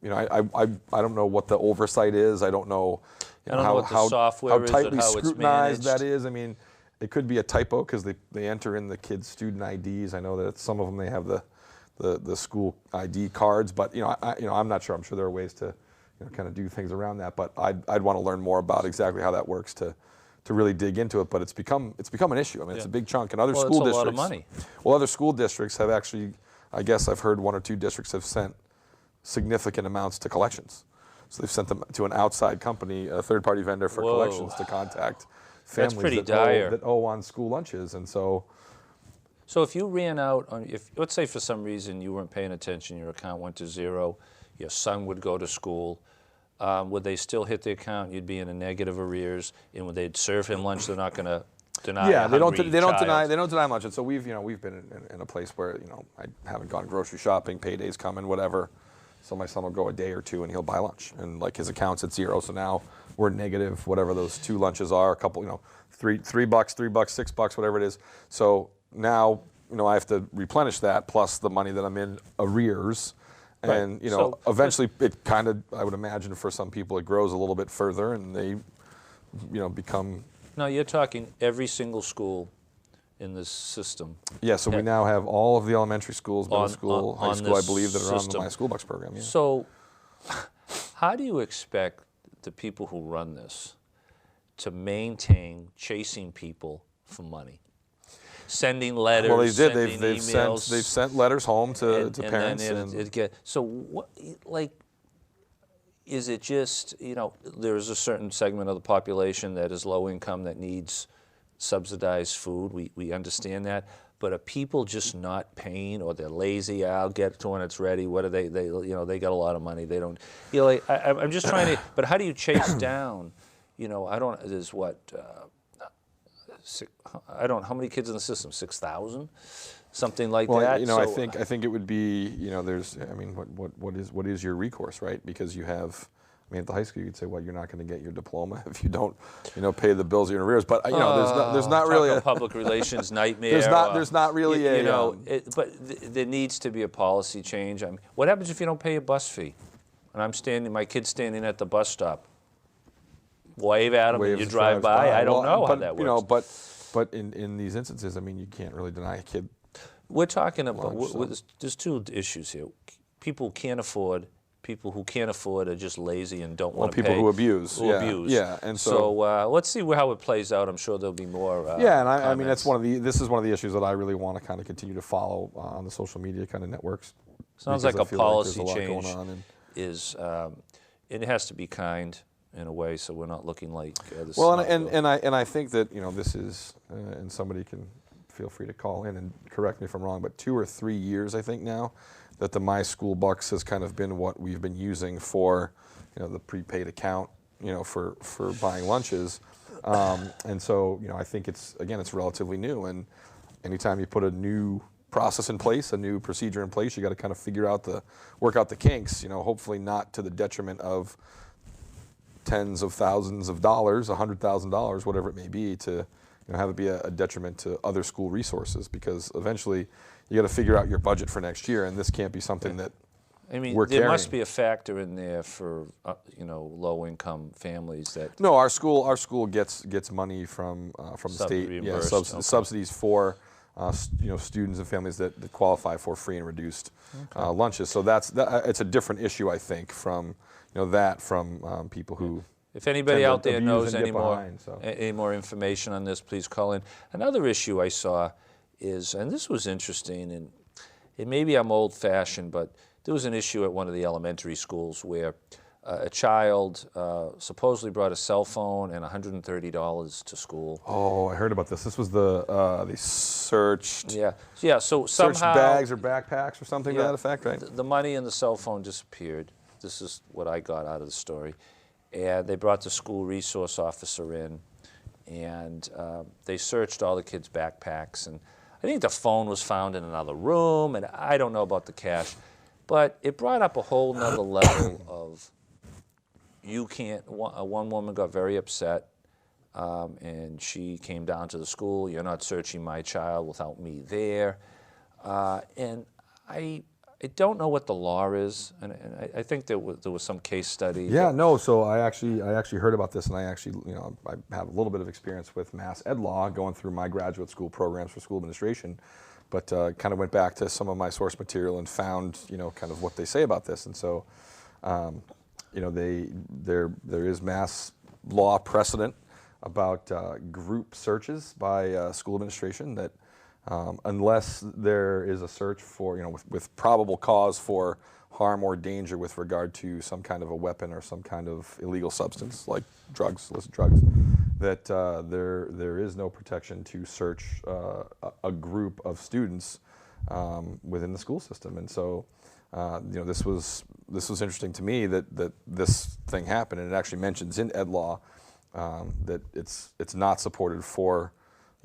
you know, I don't know what the oversight is. I don't know, how software is tightly and how it's scrutinized managed. that is. I mean, it could be a typo because they enter in the kids' student IDs. I know that some of them, they have the school ID cards, but you know, I'm not sure. I'm sure there are ways to, you know, kind of do things around that. But I'd want to learn more about exactly how that works to really dig into it. But it's become an issue. I mean, it's a big chunk. And other school districts, it's a lot of money. Well, other school districts have actually, I guess I've heard 1 or 2 districts have sent significant amounts to collections. So they've sent them to an outside company, a third-party vendor for collections to contact families that owe on school lunches, and so. So if you ran out on, let's say for some reason you weren't paying attention, your account went to zero, your son would go to school, would they still hit the account? You'd be in a negative arrears, and when they'd serve him lunch, they're not going to deny. Yeah, they don't child. deny lunch, and so we've been in a place where, you know, I haven't gone grocery shopping, payday's coming, whatever. So my son will go a day or two and he'll buy lunch, and like his account's at zero. So now we're negative, whatever those 2 lunches are, a couple, you know, $3, $3, $6, whatever it is. So now, you know, I have to replenish that plus the money that I'm in arrears. And, Right. you know, eventually it kind of, I would imagine for some people it grows a little bit further and they, you know, become. No, you're talking every single school in this system. Yeah, so we now have all of the elementary schools, middle school, high on school, I this believe, that are on system. the My School Bucks program. Yeah. So how do you expect the people who run this to maintain chasing people for money? Sending letters, Well, they did. sending They've emails. they've sent letters home to parents. So what, like, is it just, you know, there's a certain segment of the population that is low income that needs subsidized food. We understand that. But are people just not paying, or they're lazy? I'll get it to when it's ready. What are they you know, they got a lot of money. They don't, you know, like, I'm just trying to, but how do you chase down, you know, I don't, there's what, how many kids in the system? 6,000? Something like that? Well, you know, so, I think it would be, you know, there's, I mean, what is your recourse, right? Because you have, I mean, at the high school, you could say, well, you're not going to get your diploma if you don't, you know, pay the bills in arrears. But, you know, there's not really a public relations nightmare. There's not really you know, but there needs to be a policy change. I mean, what happens if you don't pay a bus fee? And my kid's standing at the bus stop. Wave at them and you drive by. I don't know how that works. You know, but in these instances, I mean, you can't really deny a kid. We're talking about, lunch, there's 2 issues here. People can't afford. People who can't afford are just lazy and don't want to pay. People who abuse. Yeah, and so let's see how it plays out. I'm sure there'll be more. Yeah, and I mean, this is one of the ishes that I really want to kind of continue to follow on the social media kind of networks. Sounds like a policy change change is, and it has to be kind in a way, so we're not looking like this. Well, and I think that, you know, this is, and somebody can feel free to call in and correct me if I'm wrong, but 2 or 3 years, I think now, that the My School Bucks has kind of been what we've been using for, you know, the prepaid account, you know, for buying lunches. And so, you know, I think it's relatively new. And anytime you put a new process in place, a new procedure in place, you got to kind of work out the kinks, you know, hopefully not to the detriment of tens of thousands of dollars, $100,000, whatever it may be, to, you know, have it be a detriment to other school resources, because eventually you got to figure out your budget for next year, and this can't be something that I mean, we're there carrying. must be a factor in there for you know, low-income families that. No, our school gets money from the state, subsidies for you know, students and families that qualify for free and reduced lunches. So it's a different issue, I think, from, you know, from people who. If anybody out there knows any behind, more information on this, please call in. Another issue I saw is, and this was interesting, and maybe I'm old-fashioned, but there was an issue at one of the elementary schools where a child supposedly brought a cell phone and $130 to school. Oh, I heard about this. This was they searched. Yeah. So searched somehow bags or backpacks or something to that effect, right? The money and the cell phone disappeared. This is what I got out of the story. And they brought the school resource officer in, and they searched all the kids' backpacks. And think the phone was found in another room, and I don't know about the cash. But it brought up a whole nother level of you can't, one woman got very upset, and she came down to the school, you're not searching my child without me there. And I don't know what the law is, and I think there was some case study. Yeah, no. So I actually heard about this, and I have a little bit of experience with Mass Ed law, going through my graduate school programs for school administration, but kind of went back to some of my source material and found kind of what they say about this, and so there is Mass law precedent about group searches by school administration that. Unless there is a search for, with probable cause for harm or danger with regard to some kind of a weapon or some kind of illegal substance like drugs, illicit drugs, that there is no protection to search a group of students within the school system. And so, this was interesting to me that this thing happened, and it actually mentions in ed law that it's not supported for.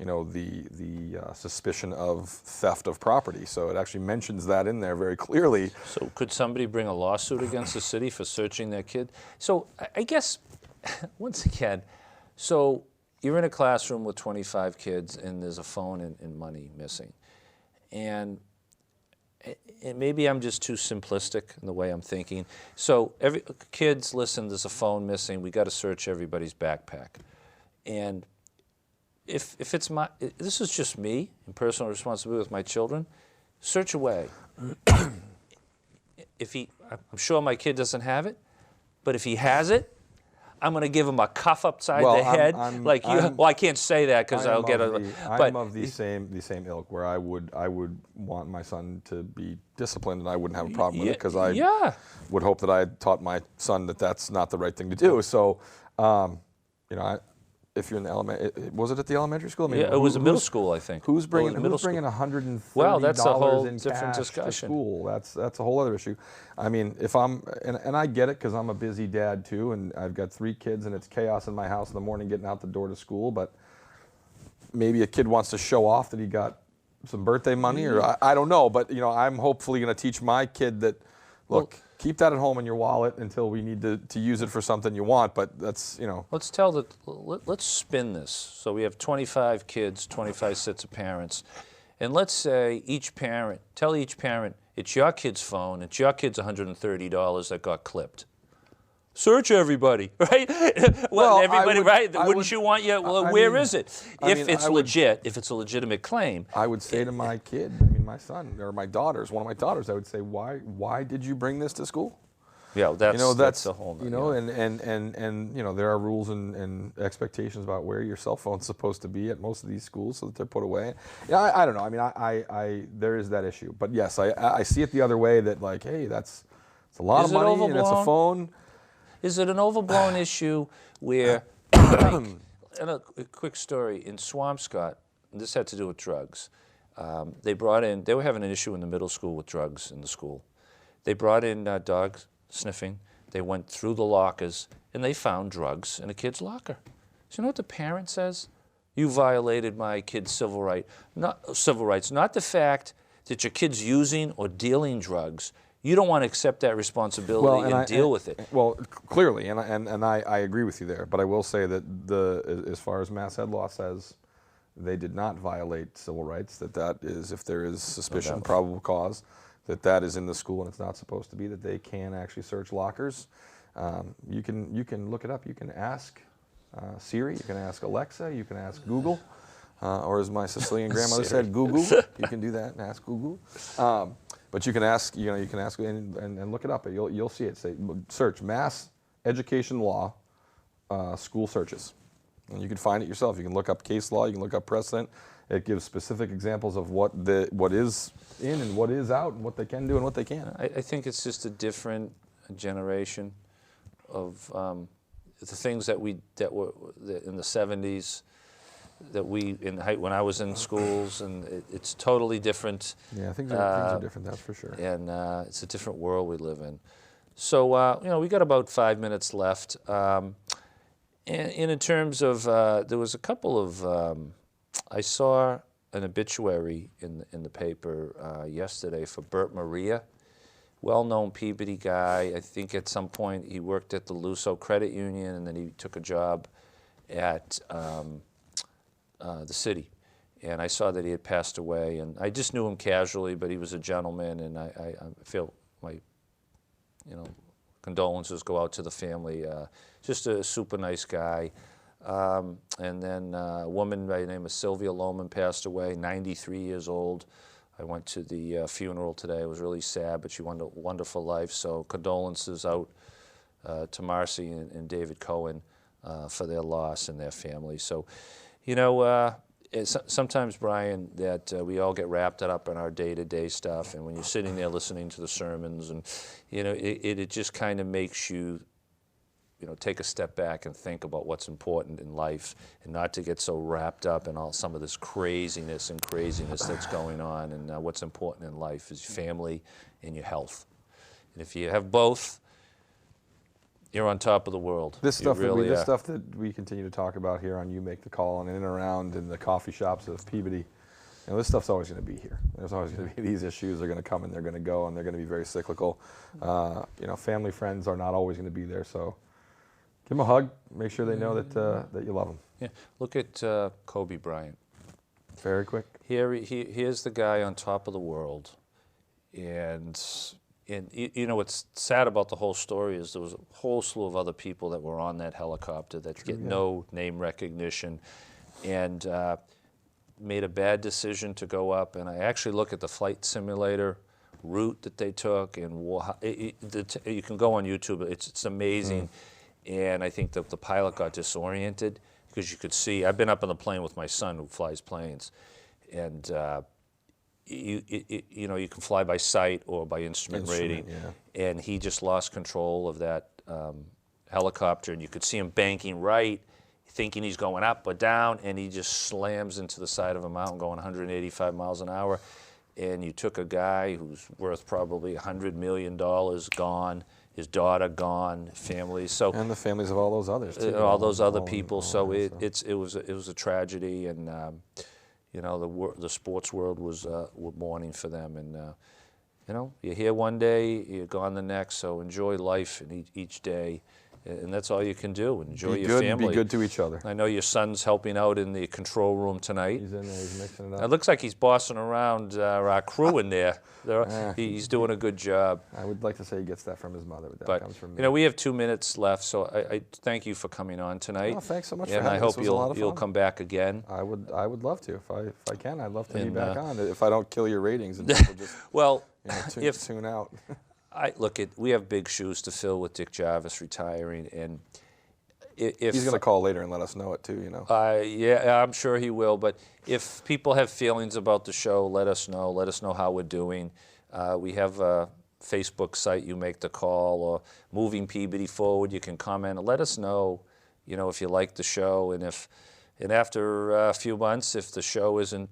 The suspicion of theft of property. So it actually mentions that in there very clearly. So could somebody bring a lawsuit against the city for searching their kid? So I guess, once again, so you're in a classroom with 25 kids and there's a phone and money missing. And maybe I'm just too simplistic in the way I'm thinking. So kids, listen, there's a phone missing. We got to search everybody's backpack. And if it's this is just me and personal responsibility with my children, search away. I'm sure my kid doesn't have it, but if he has it, I'm going to give him a cuff upside the head. Well, I can't say that because I'll get a. I'm of the same ilk where I would want my son to be disciplined, and I wouldn't have a problem with it because I would hope that I had taught my son that that's not the right thing to do. So, if you're in the was it at the elementary school? I mean, it was a middle school, I think. Who's bringing $130 well, that's a whole in different cash discussion. to school? That's a whole other issue. I mean, if I'm and I get it because I'm a busy dad too, and I've got 3 kids, and it's chaos in my house in the morning getting out the door to school. But maybe a kid wants to show off that he got some birthday money, or I don't know. But I'm hopefully going to teach my kid that. Look, keep that at home in your wallet until we need to use it for something you want. But that's, Let's spin this. So we have 25 kids, 25 sets of parents. And let's say tell each parent, it's your kid's phone, it's your kid's $130 that got clipped. Search everybody, right? Everybody, right? Wouldn't you want your, where is it? If it's a legitimate claim. I would say to my kid, my son or my daughters, one of my daughters, I would say, why did you bring this to school? Yeah, that's a whole. And there are rules and expectations about where your cell phone's supposed to be at most of these schools so that they're put away. Yeah, I don't know. I mean, I there is that issue, but yes, I see it the other way that hey, it's a lot of money and it's a phone. Is it an overblown issue where, and a quick story, in Swampscott, this had to do with drugs. They were having an issue in the middle school with drugs in the school. They brought in dogs sniffing. They went through the lockers, and they found drugs in a kid's locker. So you know what the parent says? You violated my kid's civil rights. Not the fact that your kid's using or dealing drugs. You don't want to accept that responsibility and deal with it. Well, clearly, and I agree with you there. But I will say that as far as Mass Ed law says, they did not violate civil rights. That is, if there is suspicion, probable cause, that is in the school and it's not supposed to be. That they can actually search lockers. You can look it up. You can ask Siri. You can ask Alexa. You can ask Google. Or as my Sicilian grandmother said, Google. You can do that and ask Google. But you can ask, and look it up. You'll see it. Search Mass Education Law school searches, and you can find it yourself. You can look up case law. You can look up precedent. It gives specific examples of what is in and what is out, and what they can do and what they can't. I think it's just a different generation of the things that were in the 70s. When I was in schools, and it's totally different. Yeah, things are different, that's for sure. And it's a different world we live in. So, we got about 5 minutes left. And in terms of, there was a couple of, I saw an obituary in the paper yesterday for Bert Maria, well-known Peabody guy. I think at some point he worked at the Luso Credit Union, and then he took a job at the city. And I saw that he had passed away, and I just knew him casually, but he was a gentleman, and I feel my, condolences go out to the family. Just a super nice guy. And then a woman by the name of Sylvia Lohman passed away, 93 years old. I went to the funeral today. It was really sad, but she won a wonderful life. So condolences out to Marcy and David Cohen for their loss and their family. So, sometimes, Brian, that we all get wrapped up in our day-to-day stuff, and when you're sitting there listening to the sermons, and it just kind of makes you, take a step back and think about what's important in life, and not to get so wrapped up in all some of this craziness that's going on. And what's important in life is your family and your health. And if you have both, you're on top of the world. This stuff that we continue to talk about here on You Make the Call and in and around in the coffee shops of Peabody, this stuff's always going to be here. There's always going to be these issues. They're going to come and they're going to go, and they're going to be very cyclical. Family, friends are not always going to be there. So give them a hug. Make sure they know that you love them. Yeah. Look at Kobe Bryant. Very quick. Here's the guy on top of the world, and what's sad about the whole story is there was a whole slew of other people that were on that helicopter that get no name recognition, and made a bad decision to go up. And I actually look at the flight simulator route that they took, and you can go on YouTube. It's amazing. And I think that the pilot got disoriented because you could see. I've been up on the plane with my son who flies planes, and you can fly by sight or by instrument rating, and he just lost control of that helicopter, and you could see him banking right, thinking he's going up or down, and he just slams into the side of a mountain going 185 miles an hour. And you took a guy who's worth probably $100 million gone, his daughter gone, family. So and the families of all those others too. All those other people. So it was a tragedy, and the sports world was mourning for them. And you're here one day, you're gone the next. So enjoy life in each day. And that's all you can do. Enjoy your family. Be good to each other. I know your son's helping out in the control room tonight. He's in there. He's mixing it up. It looks like he's bossing around our crew in there. He's doing a good job. I would like to say he gets that from his mother, but that comes from me. We have 2 minutes left, so I thank you for coming on tonight. Oh, thanks so much for having me. And I hope you'll come back again. I would love to. If I can, I'd love to be back on. If I don't kill your ratings and people just tune out. We have big shoes to fill with Dick Jarvis retiring, and if he's going to call later and let us know it too, Yeah, I'm sure he will. But if people have feelings about the show, let us know. Let us know how we're doing. We have a Facebook site, You Make the Call, or Moving Peabody Forward. You can comment and let us know, if you like the show, and after a few months, if the show isn't,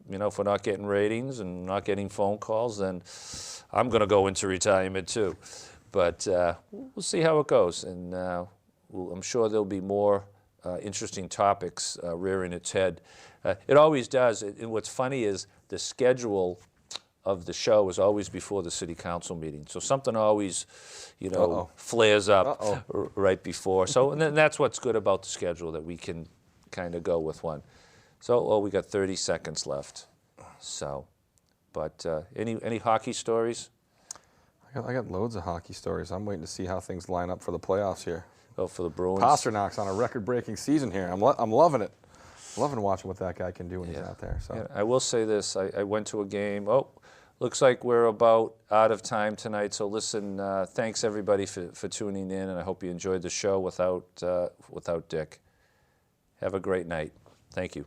if we're not getting ratings and not getting phone calls, then I'm going to go into retirement too. But we'll see how it goes, and I'm sure there'll be more interesting topics rearing its head. It always does. And what's funny is the schedule of the show is always before the city council meeting. So something always, flares up right before. So and then that's what's good about the schedule, that we can kind of go with one. So we got 30 seconds left. So, but any hockey stories? I got loads of hockey stories. I'm waiting to see how things line up for the playoffs here. Oh, for the Bruins. Pasternak's on a record-breaking season here. I'm loving it. Loving watching what that guy can do when he's out there. So I will say this: I went to a game. Oh, looks like we're about out of time tonight. So listen, thanks everybody for tuning in, and I hope you enjoyed the show without Dick. Have a great night. Thank you.